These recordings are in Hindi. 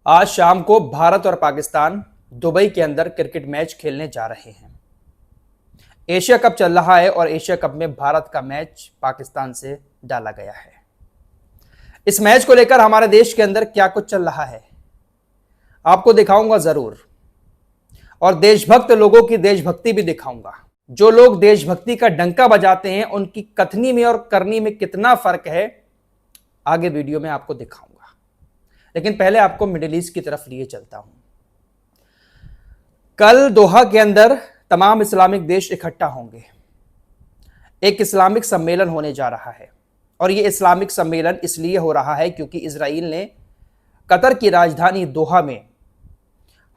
आज शाम को भारत और पाकिस्तान दुबई के अंदर क्रिकेट मैच खेलने जा रहे हैं। एशिया कप चल रहा है और एशिया कप में भारत का मैच पाकिस्तान से डाला गया है। इस मैच को लेकर हमारे देश के अंदर क्या कुछ चल रहा है आपको दिखाऊंगा जरूर, और देशभक्त लोगों की देशभक्ति भी दिखाऊंगा। जो लोग देशभक्ति का डंका बजाते हैं उनकी कथनी में और करनी में कितना फर्क है आगे वीडियो में आपको दिखाऊंगा। लेकिन पहले आपको मिडिल ईस्ट की तरफ लिए चलता हूं। कल दोहा के अंदर तमाम इस्लामिक देश इकट्ठा होंगे। एक इस्लामिक सम्मेलन होने जा रहा है और यह इस्लामिक सम्मेलन इसलिए हो रहा है क्योंकि इजराइल ने कतर की राजधानी दोहा में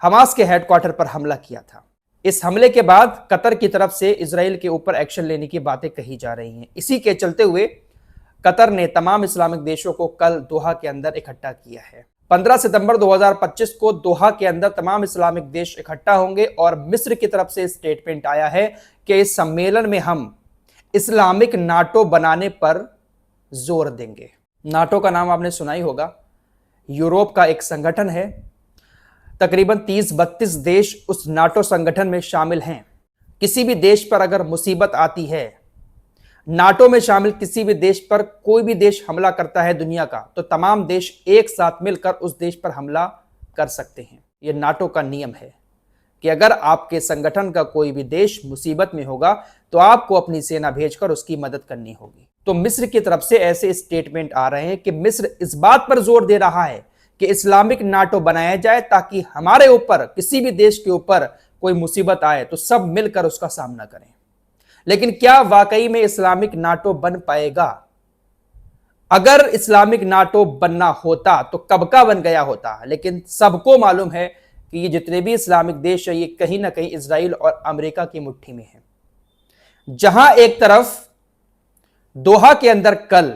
हमास के हेडक्वार्टर पर हमला किया था। इस हमले के बाद कतर की तरफ से इजराइल के ऊपर एक्शन लेने की बातें कही जा रही हैं। इसी के चलते हुए कतर ने तमाम इस्लामिक देशों को कल दोहा के अंदर इकट्ठा किया है। 15 सितंबर 2025 को दोहा के अंदर तमाम इस्लामिक देश इकट्ठा होंगे और मिस्र की तरफ से स्टेटमेंट आया है कि इस सम्मेलन में हम इस्लामिक नाटो बनाने पर जोर देंगे। नाटो का नाम आपने सुना ही होगा, यूरोप का एक संगठन है। तकरीबन 30-32 देश उस नाटो संगठन में शामिल हैं। किसी भी देश पर अगर मुसीबत आती है, नाटो में शामिल किसी भी देश पर कोई भी देश हमला करता है दुनिया का, तो तमाम देश एक साथ मिलकर उस देश पर हमला कर सकते हैं। यह नाटो का नियम है कि अगर आपके संगठन का कोई भी देश मुसीबत में होगा तो आपको अपनी सेना भेजकर उसकी मदद करनी होगी। तो मिस्र की तरफ से ऐसे स्टेटमेंट आ रहे हैं कि मिस्र इस बात पर जोर दे रहा है कि इस्लामिक नाटो बनाया जाए ताकि हमारे ऊपर, किसी भी देश के ऊपर कोई मुसीबत आए तो सब मिलकर उसका सामना करें। लेकिन क्या वाकई में इस्लामिक नाटो बन पाएगा? अगर इस्लामिक नाटो बनना होता तो कब का बन गया होता। लेकिन सबको मालूम है कि ये जितने भी इस्लामिक देश है ये कहीं ना कहीं इजराइल और अमेरिका की मुट्ठी में है। जहां एक तरफ दोहा के अंदर कल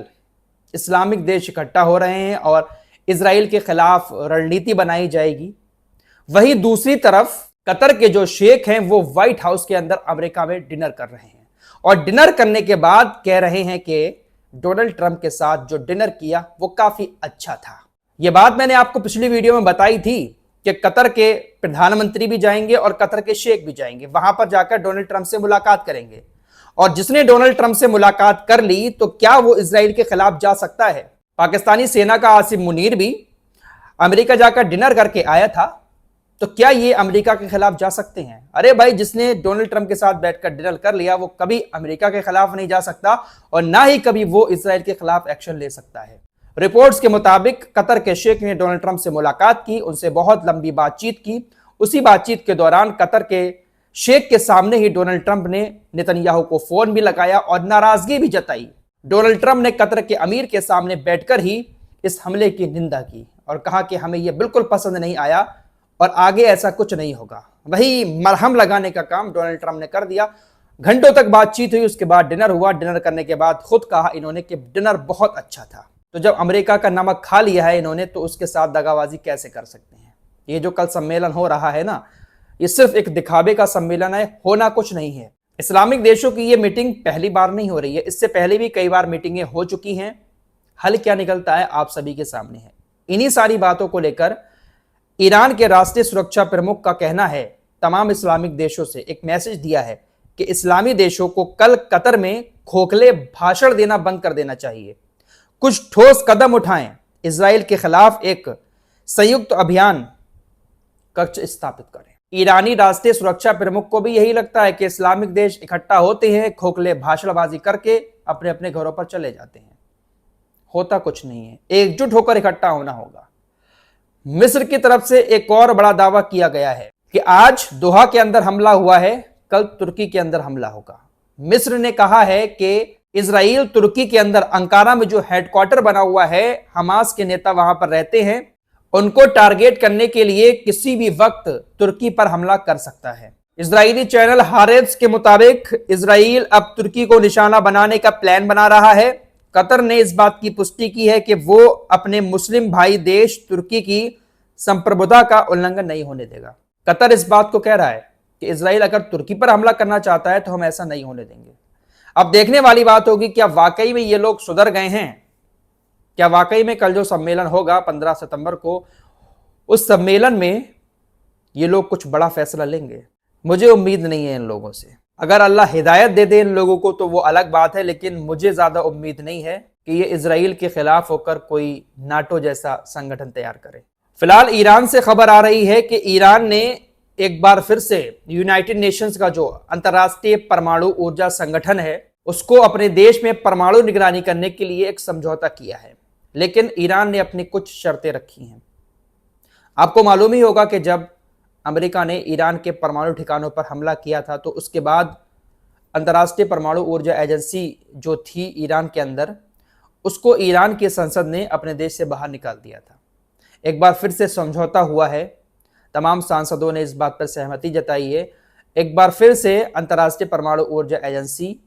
इस्लामिक देश इकट्ठा हो रहे हैं और इजराइल के खिलाफ रणनीति बनाई जाएगी, वहीं दूसरी तरफ कतर के जो शेख हैं वो व्हाइट हाउस के अंदर अमेरिका में डिनर कर रहे हैं और डिनर करने के बाद कह रहे हैं कि डोनाल्ड ट्रंप के साथ जो डिनर किया वो काफी अच्छा था। यह बात मैंने आपको पिछली वीडियो में बताई थी कि कतर के प्रधानमंत्री भी जाएंगे और कतर के शेख भी जाएंगे, वहां पर जाकर डोनाल्ड ट्रंप से मुलाकात करेंगे। और जिसने डोनाल्ड ट्रंप से मुलाकात कर ली तो क्या वो इजराइल के खिलाफ जा सकता है? पाकिस्तानी सेना का आसिम मुनीर भी अमेरिका जाकर डिनर करके आया था, तो क्या ये अमेरिका के खिलाफ जा सकते हैं? अरे भाई, जिसने डोनाल्ड ट्रंप के साथ बैठकर डिनर कर लिया वो कभी अमेरिका के खिलाफ नहीं जा सकता और ना ही कभी वो इजराइल के खिलाफ एक्शन ले सकता है। रिपोर्ट्स के मुताबिक कतर के शेख ने डोनाल्ड ट्रंप से मुलाकात की, उनसे बहुत लंबी बातचीत की। उसी बातचीत के दौरान कतर के शेख के सामने ही डोनाल्ड ट्रंप ने नेतन्याहू को फोन भी लगाया और नाराजगी भी जताई। डोनाल्ड ट्रंप ने कतर के अमीर के सामने बैठकर ही इस हमले की निंदा की और कहा कि हमें यह बिल्कुल पसंद नहीं आया और आगे ऐसा कुछ नहीं होगा। वही मरहम लगाने का काम डोनाल्ड ट्रंप ने कर दिया। घंटों तक बातचीत हुई, उसके बाद डिनर हुआ। डिनर करने के बाद खुद कहा इन्होंने कि डिनर बहुत अच्छा था। तो जब अमेरिका का नमक खा लिया है इन्होंने तो उसके साथ दगाबाजी कैसे कर सकते हैं? ये जो कल सम्मेलन हो रहा है ना, ये सिर्फ एक दिखावे का सम्मेलन है, होना कुछ नहीं है। इस्लामिक देशों की ये मीटिंग पहली बार नहीं हो रही है, इससे पहले भी कई बार मीटिंगें हो चुकी हैं। हल क्या निकलता है आप सभी के सामने है। इन्हीं सारी बातों को लेकर ईरान के राष्ट्रीय सुरक्षा प्रमुख का कहना है, तमाम इस्लामिक देशों से एक मैसेज दिया है कि इस्लामी देशों को कल कतर में खोखले भाषण देना बंद कर देना चाहिए, कुछ ठोस कदम उठाएं, इजराइल के खिलाफ एक संयुक्त अभियान कक्ष स्थापित करें। ईरानी राष्ट्रीय सुरक्षा प्रमुख को भी यही लगता है कि इस्लामिक देश इकट्ठा होते हैं, खोखले भाषणबाजी करके अपने अपने घरों पर चले जाते हैं। होता कुछ नहीं है, एकजुट होकर इकट्ठा होना होगा। मिस्र की तरफ से एक और बड़ा दावा किया गया है कि आज दोहा के अंदर हमला हुआ है, कल तुर्की के अंदर हमला होगा। मिस्र ने कहा है कि इजराइल तुर्की के अंदर अंकारा में जो हेडक्वार्टर बना हुआ है, हमास के नेता वहां पर रहते हैं, उनको टारगेट करने के लिए किसी भी वक्त तुर्की पर हमला कर सकता है। इजरायली चैनल हारेट्स के मुताबिक इजराइल अब तुर्की को निशाना बनाने का प्लान बना रहा है। कतर ने इस बात की पुष्टि की है कि वो अपने मुस्लिम भाई देश तुर्की की संप्रभुता का उल्लंघन नहीं होने देगा। कतर इस बात को कह रहा है कि इजराइल अगर तुर्की पर हमला करना चाहता है तो हम ऐसा नहीं होने देंगे। अब देखने वाली बात होगी क्या वाकई में ये लोग सुधर गए हैं, क्या वाकई में कल जो सम्मेलन होगा 15 सितंबर को उस सम्मेलन में ये लोग कुछ बड़ा फैसला लेंगे। मुझे उम्मीद नहीं है इन लोगों से। अगर अल्लाह हिदायत दे दे इन लोगों को तो वो अलग बात है, लेकिन मुझे ज्यादा उम्मीद नहीं है कि ये इजराइल के खिलाफ होकर कोई नाटो जैसा संगठन तैयार करे। फिलहाल ईरान से खबर आ रही है कि ईरान ने एक बार फिर से यूनाइटेड नेशंस का जो अंतर्राष्ट्रीय परमाणु ऊर्जा संगठन है उसको अपने देश में परमाणु निगरानी करने के लिए एक समझौता किया है, लेकिन ईरान ने अपनी कुछ शर्तें रखी हैं। आपको मालूम ही होगा कि जब अमेरिका ने ईरान के परमाणु ठिकानों पर हमला किया था तो उसके बाद अंतर्राष्ट्रीय परमाणु ऊर्जा एजेंसी जो थी ईरान के अंदर, उसको ईरान की संसद ने अपने देश से बाहर निकाल दिया था। एक बार फिर से समझौता हुआ है, तमाम सांसदों ने इस बात पर सहमति जताई है। एक बार फिर से अंतर्राष्ट्रीय परमाणु ऊर्जा एजेंसी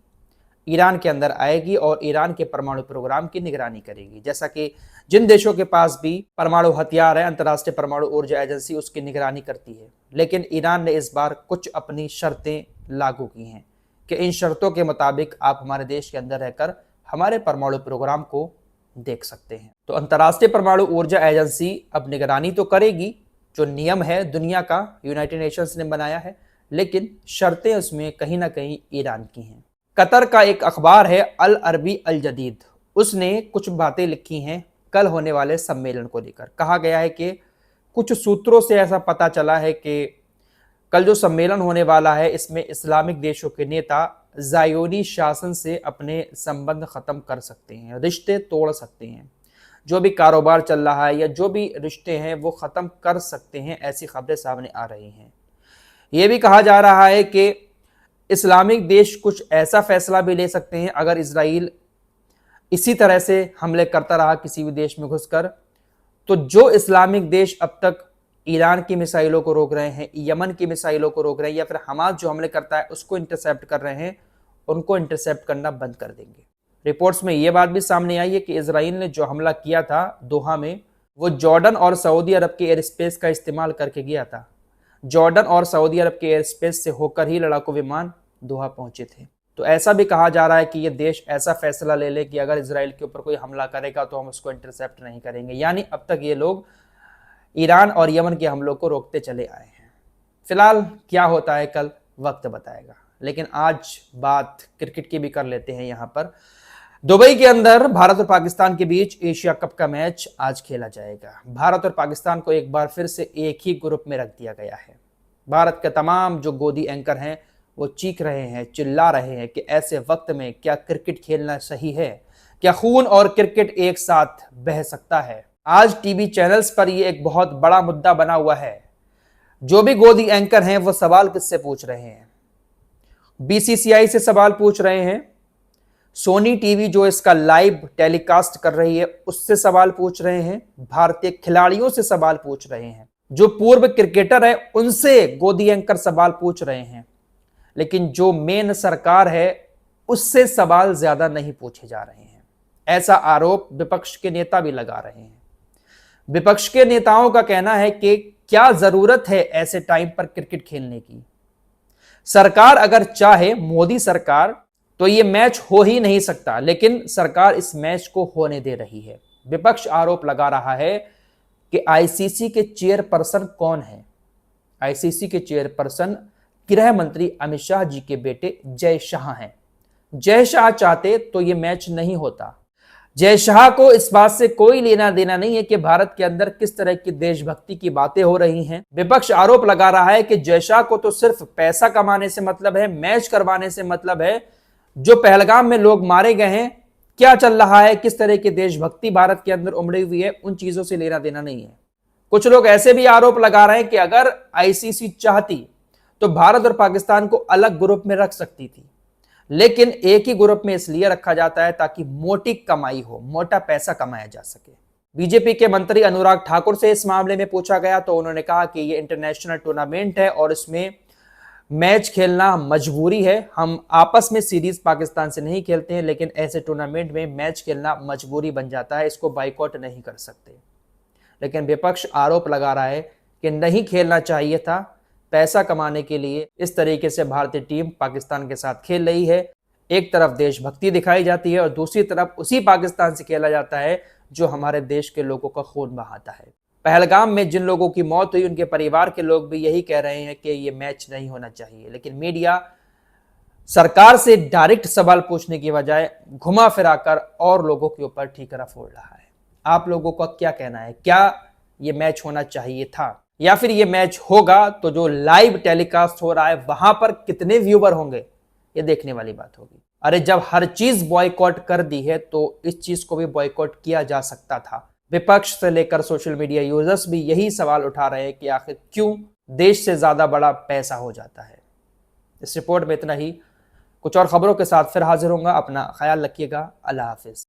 ईरान के अंदर आएगी और ईरान के परमाणु प्रोग्राम की निगरानी करेगी। जैसा कि जिन देशों के पास भी परमाणु हथियार है, अंतर्राष्ट्रीय परमाणु ऊर्जा एजेंसी उसकी निगरानी करती है। लेकिन ईरान ने इस बार कुछ अपनी शर्तें लागू की हैं कि इन शर्तों के मुताबिक आप हमारे देश के अंदर रहकर हमारे परमाणु प्रोग्राम को देख सकते हैं। तो अंतर्राष्ट्रीय परमाणु ऊर्जा एजेंसी अब निगरानी तो करेगी, जो नियम है दुनिया का यूनाइटेड नेशंस ने बनाया है, लेकिन शर्तें उसमें कहीं ना कहीं ईरान की हैं। कतर का एक अखबार है अल अरबी अल जदीद, उसने कुछ बातें लिखी हैं कल होने वाले सम्मेलन को लेकर। कहा गया है कि कुछ सूत्रों से ऐसा पता चला है कि कल जो सम्मेलन होने वाला है इसमें इस्लामिक देशों के नेता ज़ायोनी शासन से अपने संबंध खत्म कर सकते हैं, रिश्ते तोड़ सकते हैं। जो भी कारोबार चल रहा है या जो भी रिश्ते हैं वो ख़त्म कर सकते हैं, ऐसी खबरें सामने आ रही हैं। ये भी कहा जा रहा है कि इस्लामिक देश कुछ ऐसा फैसला भी ले सकते हैं अगर इजराइल इसी तरह से हमले करता रहा किसी भी देश में घुसकर, तो जो इस्लामिक देश अब तक ईरान की मिसाइलों को रोक रहे हैं, यमन की मिसाइलों को रोक रहे हैं, या फिर हमास जो हमले करता है उसको इंटरसेप्ट कर रहे हैं, उनको इंटरसेप्ट करना बंद कर देंगे। रिपोर्ट्स में ये बात भी सामने आई है कि इजराइल ने जो हमला किया था दोहा में, वो जॉर्डन और सऊदी अरब के एयर स्पेस का इस्तेमाल करके किया था। जॉर्डन और सऊदी अरब के एयर स्पेस से होकर ही लड़ाकू विमान दोहा पहुंचे थे। तो ऐसा भी कहा जा रहा है कि ये देश ऐसा फैसला ले ले कि अगर इजराइल के ऊपर कोई हमला करेगा तो हम उसको इंटरसेप्ट नहीं करेंगे। यानी अब तक ये लोग ईरान और यमन के हमलों को रोकते चले आए हैं। फिलहाल क्या होता है कल वक्त बताएगा, लेकिन आज बात क्रिकेट की भी कर लेते हैं। यहाँ पर दुबई के अंदर भारत और पाकिस्तान के बीच एशिया कप का मैच आज खेला जाएगा। भारत और पाकिस्तान को एक बार फिर से एक ही ग्रुप में रख दिया गया है। भारत के तमाम जो गोदी एंकर हैं वो चीख रहे हैं, चिल्ला रहे हैं कि ऐसे वक्त में क्या क्रिकेट खेलना सही है? क्या खून और क्रिकेट एक साथ बह सकता है? आज टीवी चैनल्स पर ये एक बहुत बड़ा मुद्दा बना हुआ है। जो भी गोदी एंकर हैं वो सवाल किससे पूछ रहे हैं? बीसीसीआई से सवाल पूछ रहे हैं, सोनी टीवी जो इसका लाइव टेलीकास्ट कर रही है उससे सवाल पूछ रहे हैं, भारतीय खिलाड़ियों से सवाल पूछ रहे हैं, जो पूर्व क्रिकेटर है उनसे गोदी एंकर सवाल पूछ रहे हैं। लेकिन जो मेन सरकार है उससे सवाल ज्यादा नहीं पूछे जा रहे हैं। ऐसा आरोप विपक्ष के नेता भी लगा रहे हैं। विपक्ष के नेताओं का कहना है कि क्या जरूरत है ऐसे टाइम पर क्रिकेट खेलने की? सरकार अगर चाहे, मोदी सरकार, तो ये मैच हो ही नहीं सकता, लेकिन सरकार इस मैच को होने दे रही है। विपक्ष आरोप लगा रहा है कि आईसीसी के चेयरपर्सन कौन है? आईसीसी के चेयरपर्सन गृह मंत्री अमित शाह जी के बेटे जय शाह हैं। जय शाह चाहते तो ये मैच नहीं होता। जय शाह को इस बात से कोई लेना देना नहीं है कि भारत के अंदर किस तरह की देशभक्ति की बातें हो रही हैं। विपक्ष आरोप लगा रहा है कि जय शाह को तो सिर्फ पैसा कमाने से मतलब है, मैच करवाने से मतलब है। जो पहलगाम में लोग मारे गए हैं, क्या चल रहा है, किस तरह की देशभक्ति भारत के अंदर उमड़ी हुई है, उन चीजों से लेना देना नहीं है। कुछ लोग ऐसे भी आरोप लगा रहे हैं कि अगर आईसीसी चाहती तो भारत और पाकिस्तान को अलग ग्रुप में रख सकती थी, लेकिन एक ही ग्रुप में इसलिए रखा जाता है ताकि मोटी कमाई हो, मोटा पैसा कमाया जा सके। बीजेपी के मंत्री अनुराग ठाकुर से इस मामले में पूछा गया तो उन्होंने कहा कि ये इंटरनेशनल टूर्नामेंट है और इसमें मैच खेलना मजबूरी है। हम आपस में सीरीज पाकिस्तान से नहीं खेलते हैं, लेकिन ऐसे टूर्नामेंट में मैच खेलना मजबूरी बन जाता है, इसको बाइकआउट नहीं कर सकते। लेकिन विपक्ष आरोप लगा रहा है कि नहीं खेलना चाहिए था, पैसा कमाने के लिए इस तरीके से भारतीय टीम पाकिस्तान के साथ खेल रही है। एक तरफ देशभक्ति दिखाई जाती है और दूसरी तरफ उसी पाकिस्तान से खेला जाता है जो हमारे देश के लोगों का खून बहाता है। पहलगाम में जिन लोगों की मौत हुई उनके परिवार के लोग भी यही कह रहे हैं कि ये मैच नहीं होना चाहिए, लेकिन मीडिया सरकार से डायरेक्ट सवाल पूछने की बजाय घुमा फिराकर और लोगों के ऊपर ठीकरा फोड़ रहा है। आप लोगों का क्या कहना है? क्या ये मैच होना चाहिए था, या फिर ये मैच होगा तो जो लाइव टेलीकास्ट हो रहा है वहां पर कितने व्यूवर होंगे, ये देखने वाली बात होगी। अरे जब हर चीज बॉयकॉट कर दी है तो इस चीज को भी बॉयकॉट किया जा सकता था। विपक्ष से लेकर सोशल मीडिया यूजर्स भी यही सवाल उठा रहे हैं कि आखिर क्यों देश से ज्यादा बड़ा पैसा हो जाता है। इस रिपोर्ट में इतना ही। कुछ और खबरों के साथ फिर हाजिर होऊंगा। अपना ख्याल रखिएगा। अल्लाह हाफिज।